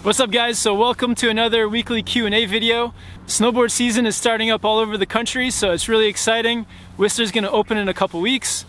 What's up guys? So welcome to another weekly Q&A video. Snowboard season is starting up all over the country, so it's really exciting. Whistler's gonna open in a couple weeks,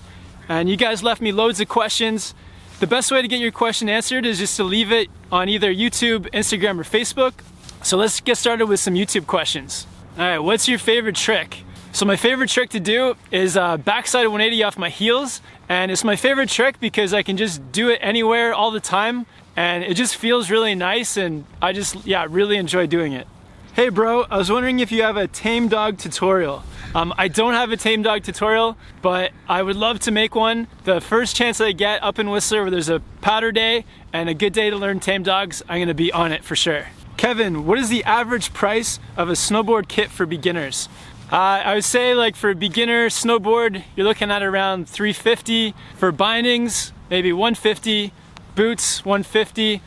and you guys left me loads of questions. The best way to get your question answered is just to leave it on either YouTube, Instagram, or Facebook. So let's get started with some YouTube questions. All right, what's your favorite trick? So my favorite trick to do is backside 180 off my heels, and it's my favorite trick because I can just do it anywhere all the time, and it just feels really nice, and I just, really enjoy doing it. Hey bro, I was wondering if you have a tame dog tutorial. I don't have a tame dog tutorial, but I would love to make one. The first chance I get up in Whistler where there's a powder day and a good day to learn tame dogs, I'm gonna be on it for sure. Kevin, what is the average price of a snowboard kit for beginners? I would say, like, for a beginner snowboard, you're looking at around $350. For bindings, maybe $150. Boots, $150.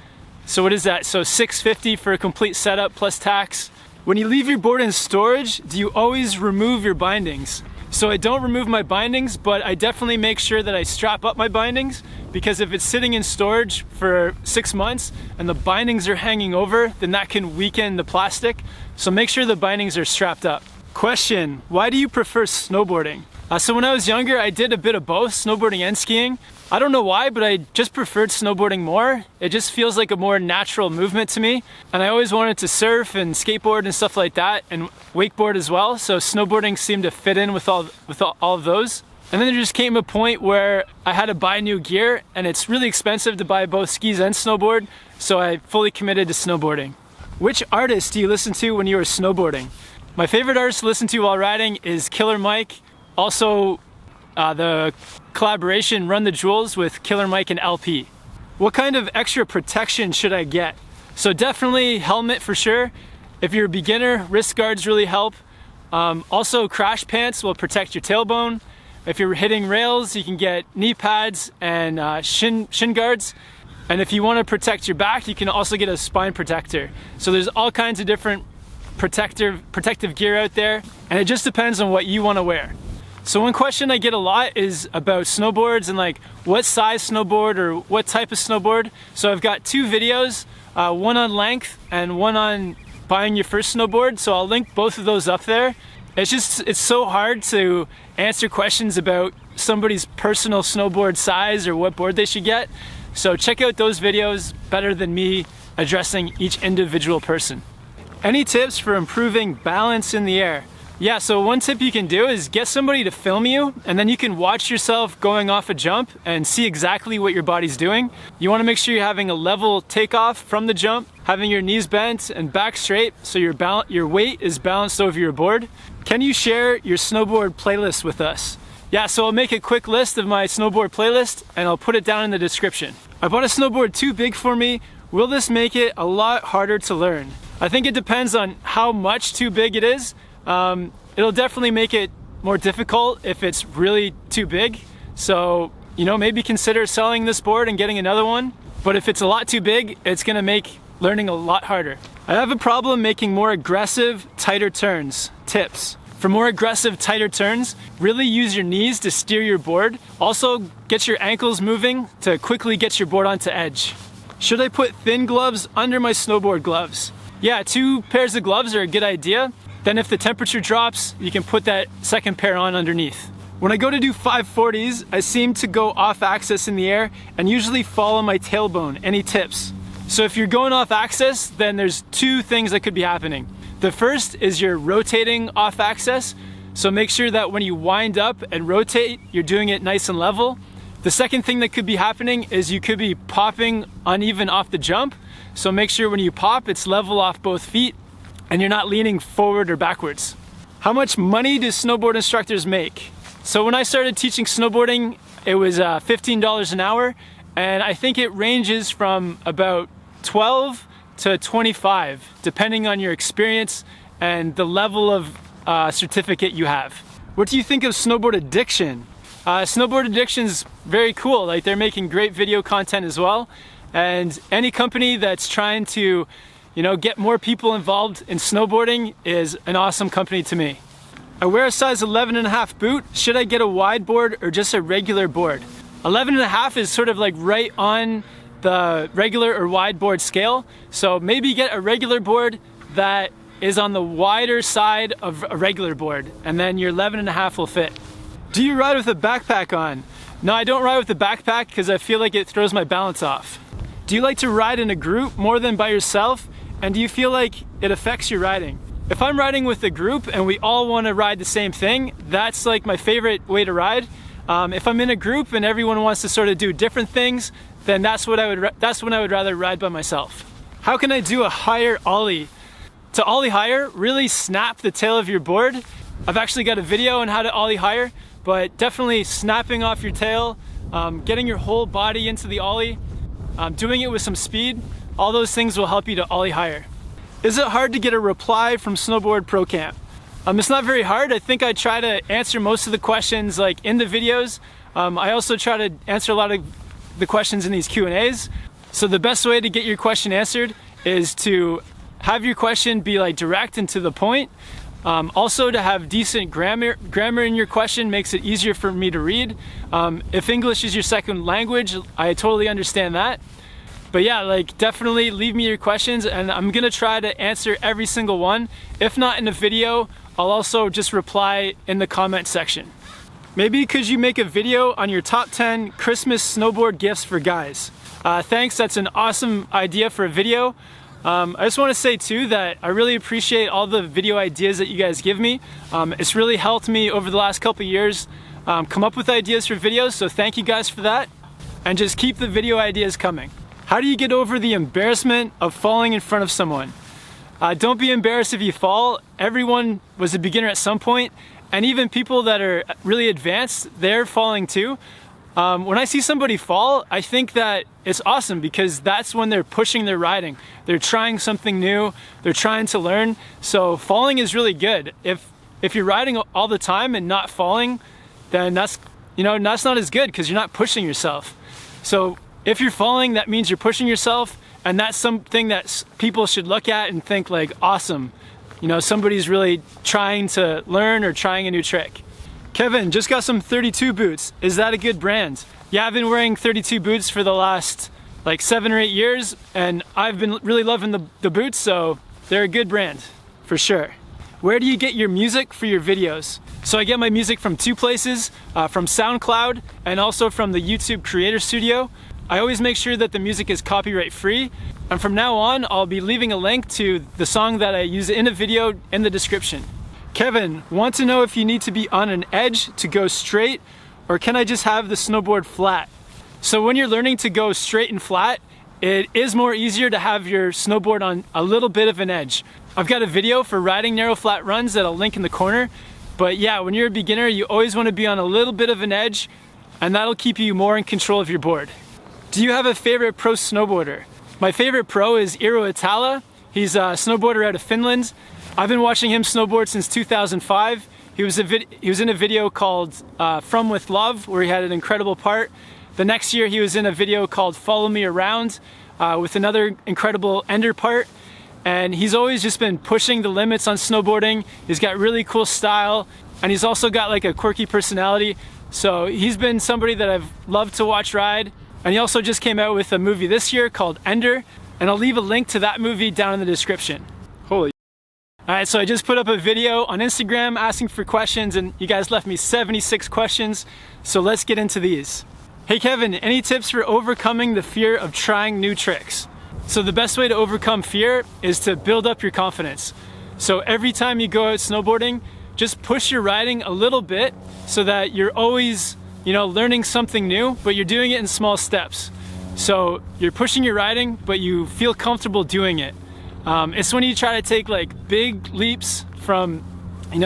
So what is that? So $650 for a complete setup plus tax. When you leave your board in storage, do you always remove your bindings? So I don't remove my bindings, but I definitely make sure that I strap up my bindings, because if it's sitting in storage for 6 months and the bindings are hanging over, then that can weaken the plastic. So make sure the bindings are strapped up. Question, why do you prefer snowboarding? So when I was younger, I did a bit of both, snowboarding and skiing. I don't know why, but I just preferred snowboarding more. It just feels like a more natural movement to me. And I always wanted to surf and skateboard and stuff like that, and wakeboard as well. So snowboarding seemed to fit in with all of those. And then there just came a point where I had to buy new gear, and it's really expensive to buy both skis and snowboard. So I fully committed to snowboarding. Which artist do you listen to when you are snowboarding? My favorite artist to listen to while riding is Killer Mike. Also, the collaboration Run the Jewels with Killer Mike and LP. What kind of extra protection should I get? So definitely helmet for sure. If you're a beginner, wrist guards really help. Also, crash pants will protect your tailbone. If you're hitting rails, you can get knee pads and shin guards. And if you want to protect your back, you can also get a spine protector. So there's all kinds of different protective gear out there, and it just depends on what you want to wear. So one question I get a lot is about snowboards and like what size snowboard or what type of snowboard. So I've got two videos, one on length and one on buying your first snowboard. So I'll link both of those up there. It's so hard to answer questions about somebody's personal snowboard size or what board they should get. So check out those videos, better than me addressing each individual person. Any tips for improving balance in the air? Yeah, so one tip you can do is get somebody to film you, and then you can watch yourself going off a jump and see exactly what your body's doing. You want to make sure you're having a level takeoff from the jump, having your knees bent and back straight so your weight is balanced over your board. Can you share your snowboard playlist with us? Yeah, so I'll make a quick list of my snowboard playlist and I'll put it down in the description. I bought a snowboard too big for me. Will this make it a lot harder to learn? I think it depends on how much too big it is. It'll definitely make it more difficult if it's really too big. So, maybe consider selling this board and getting another one. But if it's a lot too big, it's gonna make learning a lot harder. I have a problem making more aggressive, tighter turns. Tips. For more aggressive, tighter turns, really use your knees to steer your board. Also, get your ankles moving to quickly get your board onto edge. Should I put thin gloves under my snowboard gloves? Yeah, 2 pairs of gloves are a good idea. Then if the temperature drops, you can put that second pair on underneath. When I go to do 540s, I seem to go off axis in the air and usually fall on my tailbone. Any tips? So if you're going off axis, then there's 2 things that could be happening. The first is you're rotating off axis. So make sure that when you wind up and rotate, you're doing it nice and level. The second thing that could be happening is you could be popping uneven off the jump. So make sure when you pop, it's level off both feet and you're not leaning forward or backwards. How much money do snowboard instructors make? So when I started teaching snowboarding, it was $15 an hour, and I think it ranges from about 12 to 25, depending on your experience and the level of certificate you have. What do you think of snowboard addiction? Snowboard addiction is very cool. Like, they're making great video content as well, and any company that's trying to get more people involved in snowboarding is an awesome company to me. I wear a size 11.5 boot. Should I get a wide board or just a regular board? 11.5 is sort of like right on the regular or wide board scale. So maybe get a regular board that is on the wider side of a regular board, and then your 11.5 will fit. Do you ride with a backpack on? No, I don't ride with a backpack because I feel like it throws my balance off. Do you like to ride in a group more than by yourself? And do you feel like it affects your riding? If I'm riding with a group and we all want to ride the same thing, that's like my favorite way to ride. If I'm in a group and everyone wants to sort of do different things, then that's when I would rather ride by myself. How can I do a higher ollie? To ollie higher, really snap the tail of your board. I've actually got a video on how to ollie higher, but definitely snapping off your tail, getting your whole body into the ollie, doing it with some speed, all those things will help you to ollie higher. Is it hard to get a reply from Snowboard Pro Camp? It's not very hard. I think I try to answer most of the questions like in the videos. I also try to answer a lot of the questions in these Q&As. So the best way to get your question answered is to have your question be like direct and to the point. Also to have decent grammar in your question makes it easier for me to read. If English is your second language, I totally understand that. But yeah, like definitely leave me your questions and I'm gonna try to answer every single one. If not in a video, I'll also just reply in the comment section. Maybe could you make a video on your top 10 Christmas snowboard gifts for guys? Thanks, that's an awesome idea for a video. I just want to say too that I really appreciate all the video ideas that you guys give me. It's really helped me over the last couple years come up with ideas for videos, so thank you guys for that. And just keep the video ideas coming. How do you get over the embarrassment of falling in front of someone? Don't be embarrassed if you fall. Everyone was a beginner at some point, and even people that are really advanced, they're falling too. When I see somebody fall, I think that it's awesome because that's when they're pushing their riding. They're trying something new, they're trying to learn. So falling is really good. If you're riding all the time and not falling, then that's not as good because you're not pushing yourself. So if you're falling, that means you're pushing yourself, and that's something that people should look at and think like, awesome. Somebody's really trying to learn or trying a new trick. Kevin, just got some 32 boots. Is that a good brand? Yeah, I've been wearing 32 boots for the last like 7 or 8 years, and I've been really loving the boots, so they're a good brand, for sure. Where do you get your music for your videos? So I get my music from 2 places, from SoundCloud and also from the YouTube Creator Studio. I always make sure that the music is copyright free, and from now on, I'll be leaving a link to the song that I use in a video in the description. Kevin, want to know if you need to be on an edge to go straight, or can I just have the snowboard flat? So when you're learning to go straight and flat, it is more easier to have your snowboard on a little bit of an edge. I've got a video for riding narrow flat runs that I'll link in the corner, but yeah, when you're a beginner, you always want to be on a little bit of an edge, and that'll keep you more in control of your board. Do you have a favorite pro snowboarder? My favorite pro is Eero Itala. He's a snowboarder out of Finland. I've been watching him snowboard since 2005. He was in a video called From With Love, where he had an incredible part. The next year he was in a video called Follow Me Around with another incredible ender part. And he's always just been pushing the limits on snowboarding. He's got really cool style, and he's also got like a quirky personality. So he's been somebody that I've loved to watch ride. And he also just came out with a movie this year called Ender, and I'll leave a link to that movie down in the description. Holy. Alright, so I just put up a video on Instagram asking for questions, and you guys left me 76 questions, so let's get into these. Hey Kevin, any tips for overcoming the fear of trying new tricks? So the best way to overcome fear is to build up your confidence. So every time you go out snowboarding, just push your riding a little bit so that you're always learning something new, but you're doing it in small steps. So you're pushing your riding, but you feel comfortable doing it. It's when you try to take like big leaps from,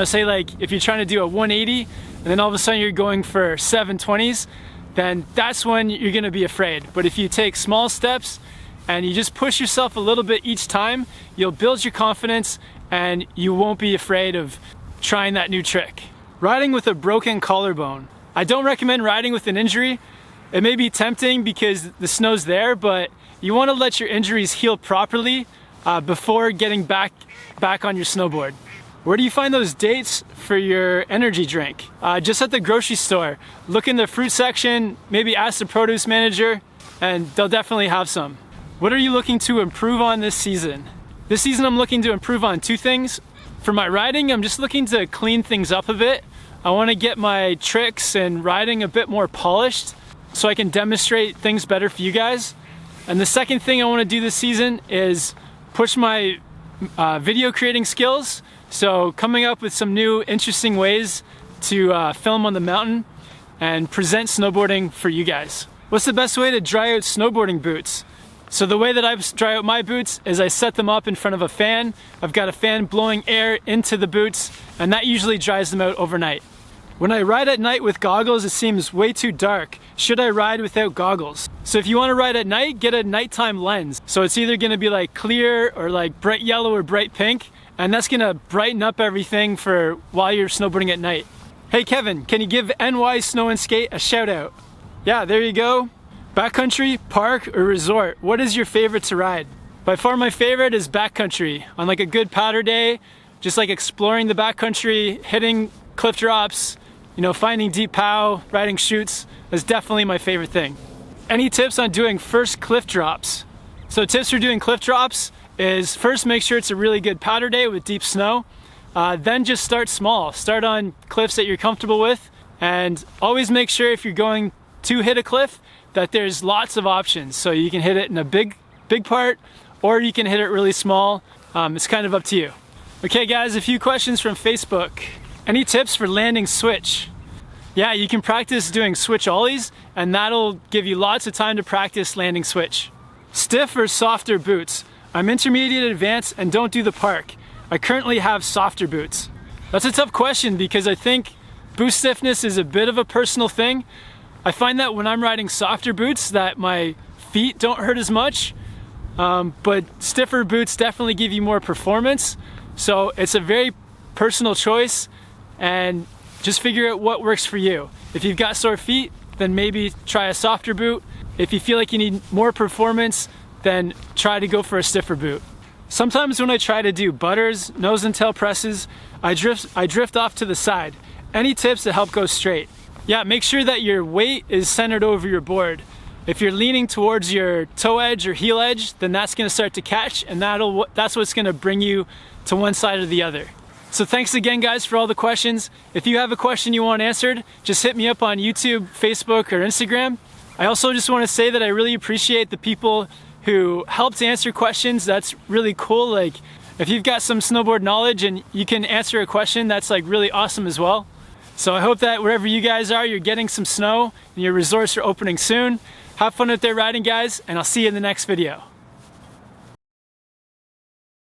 say like if you're trying to do a 180 and then all of a sudden you're going for 720s, then that's when you're gonna be afraid. But if you take small steps and you just push yourself a little bit each time, you'll build your confidence and you won't be afraid of trying that new trick. Riding with a broken collarbone. I don't recommend riding with an injury. It may be tempting because the snow's there, but you want to let your injuries heal properly before getting back on your snowboard. Where do you find those dates for your energy drink? Just at the grocery store. Look in the fruit section, maybe ask the produce manager. and they'll definitely have some. What are you looking to improve on this season? This season I'm looking to improve on 2 things. For my riding, I'm just looking to clean things up a bit. I want to get my tricks and riding a bit more polished so I can demonstrate things better for you guys. And the second thing I want to do this season is push my video creating skills. So coming up with some new interesting ways to film on the mountain and present snowboarding for you guys. What's the best way to dry out snowboarding boots? So the way that I dry out my boots is I set them up in front of a fan. I've got a fan blowing air into the boots, and that usually dries them out overnight. When I ride at night with goggles, it seems way too dark. Should I ride without goggles? So if you want to ride at night, get a nighttime lens. So it's either going to be like clear or like bright yellow or bright pink, and that's going to brighten up everything for while you're snowboarding at night. Hey Kevin, can you give NY Snow and Skate a shout out? Yeah, there you go. Backcountry, park, or resort, what is your favorite to ride? By far my favorite is backcountry. On like a good powder day, just like exploring the backcountry, hitting cliff drops, you know, finding deep pow, riding chutes, is definitely my favorite thing. Any tips on doing first cliff drops? So tips for doing cliff drops is first make sure it's a really good powder day with deep snow. Then just start small. Start on cliffs that you're comfortable with, and always make sure if you're going to hit a cliff that there's lots of options. So you can hit it in a big part, or you can hit it really small. It's kind of up to you. Okay guys, a few questions from Facebook. Any tips for landing switch? Yeah, you can practice doing switch ollies, and that'll give you lots of time to practice landing switch. Stiff or softer boots? I'm intermediate advanced and don't do the park. I currently have softer boots. That's a tough question because I think boot stiffness is a bit of a personal thing. I find that when I'm riding softer boots that my feet don't hurt as much, but stiffer boots definitely give you more performance. So it's a very personal choice, and just figure out what works for you. If you've got sore feet, then maybe try a softer boot. If you feel like you need more performance, then try to go for a stiffer boot. Sometimes when I try to do butters, nose and tail presses, I drift off to the side. Any tips to help go straight? Yeah, make sure that your weight is centered over your board. If you're leaning towards your toe edge or heel edge, then that's gonna start to catch, and that's what's gonna bring you to one side or the other. So thanks again guys for all the questions. If you have a question you want answered, just hit me up on YouTube, Facebook, or Instagram. I also just wanna say that I really appreciate the people who helped answer questions. That's really cool. Like if you've got some snowboard knowledge and you can answer a question, that's like really awesome as well. So I hope that wherever you guys are, you're getting some snow and your resorts are opening soon. Have fun out there riding guys, and I'll see you in the next video.